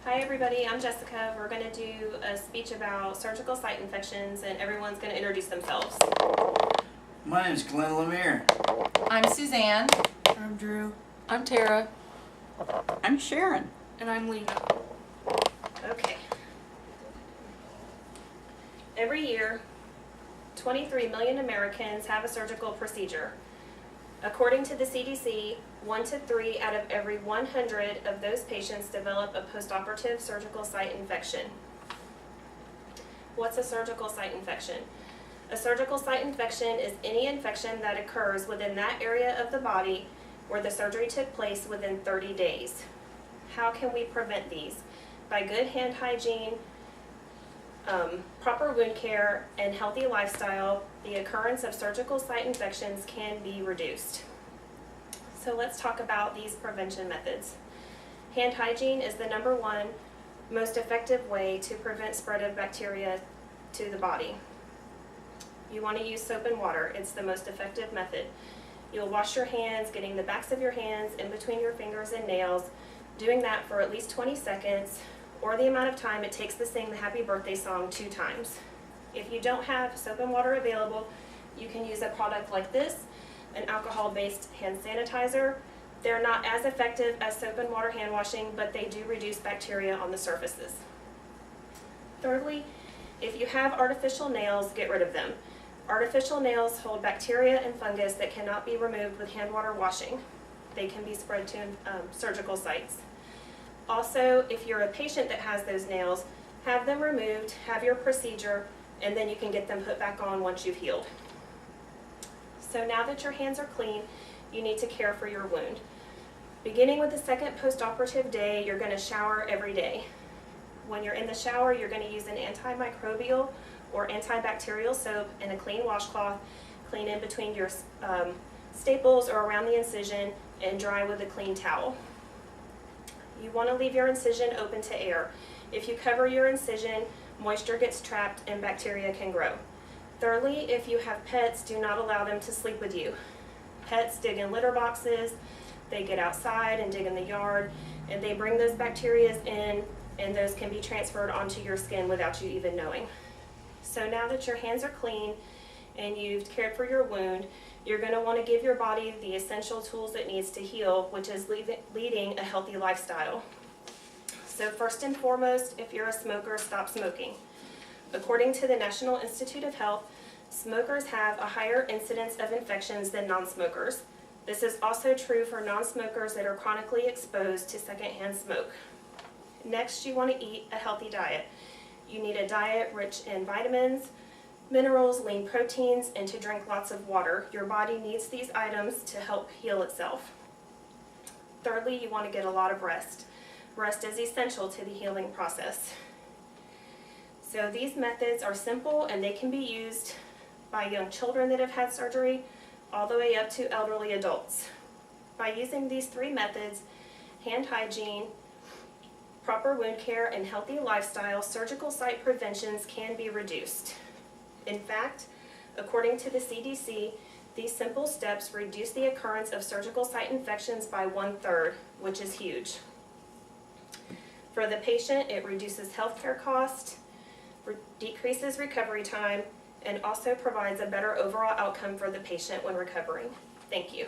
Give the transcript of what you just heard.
Hi everybody, I'm Jessica. We're going to do a speech about surgical site infections and everyone's going to introduce themselves. My name is Glenn LeMire. I'm Suzanne. I'm Drew. I'm Tara. I'm Sharon. And I'm Lena. Okay. Every year, 23 million Americans have a surgical procedure. According to the CDC, 1 to 3 out of every 100 of those patients develop a postoperative surgical site infection. What's a surgical site infection? A surgical site infection is any infection that occurs within that area of the body where the surgery took place within 30 days. How can we prevent these? By good hand hygiene, proper wound care, and healthy lifestyle, the occurrence of surgical site infections can be reduced. So let's talk about these prevention methods. Hand hygiene is the #1 most effective way to prevent spread of bacteria to the body. You want to use soap and water. It's the most effective method. You'll wash your hands, getting the backs of your hands in between your fingers and nails, doing that for at least 20 seconds, or the amount of time it takes to sing the happy birthday song 2 times. If you don't have soap and water available, you can use a product like this, an alcohol-based hand sanitizer. They're not as effective as soap and water hand washing, but they do reduce bacteria on the surfaces. Thirdly, if you have artificial nails, get rid of them. Artificial nails hold bacteria and fungus that cannot be removed with hand water washing. They can be spread to surgical sites. Also, if you're a patient that has those nails, have them removed, have your procedure, and then you can get them put back on once you've healed. So now that your hands are clean, you need to care for your wound. Beginning with the second postoperative day, you're going to shower every day. When you're in the shower, you're going to use an antimicrobial or antibacterial soap and a clean washcloth. Clean in between your staples or around the incision and dry with a clean towel. You want to leave your incision open to air. If you cover your incision, moisture gets trapped and bacteria can grow. Thirdly, if you have pets, do not allow them to sleep with you. Pets dig in litter boxes, they get outside and dig in the yard, and they bring those bacteria in, and those can be transferred onto your skin without you even knowing. So now that your hands are clean and you've cared for your wound, you're going to want to give your body the essential tools it needs to heal, which is leading a healthy lifestyle. So first and foremost, if you're a smoker, stop smoking. According to the National Institute of Health, smokers have a higher incidence of infections than non-smokers. This is also true for non-smokers that are chronically exposed to secondhand smoke. Next, you want to eat a healthy diet. You need a diet rich in vitamins, minerals, lean proteins, and to drink lots of water. Your body needs these items to help heal itself. Thirdly, you want to get a lot of rest. Rest is essential to the healing process. So these methods are simple and they can be used by young children that have had surgery all the way up to elderly adults. By using these 3 methods, hand hygiene, proper wound care, and healthy lifestyle, surgical site preventions can be reduced. In fact, according to the CDC, these simple steps reduce the occurrence of surgical site infections by 1/3, which is huge. For the patient, it reduces healthcare costs, decreases recovery time, and also provides a better overall outcome for the patient when recovering. Thank you.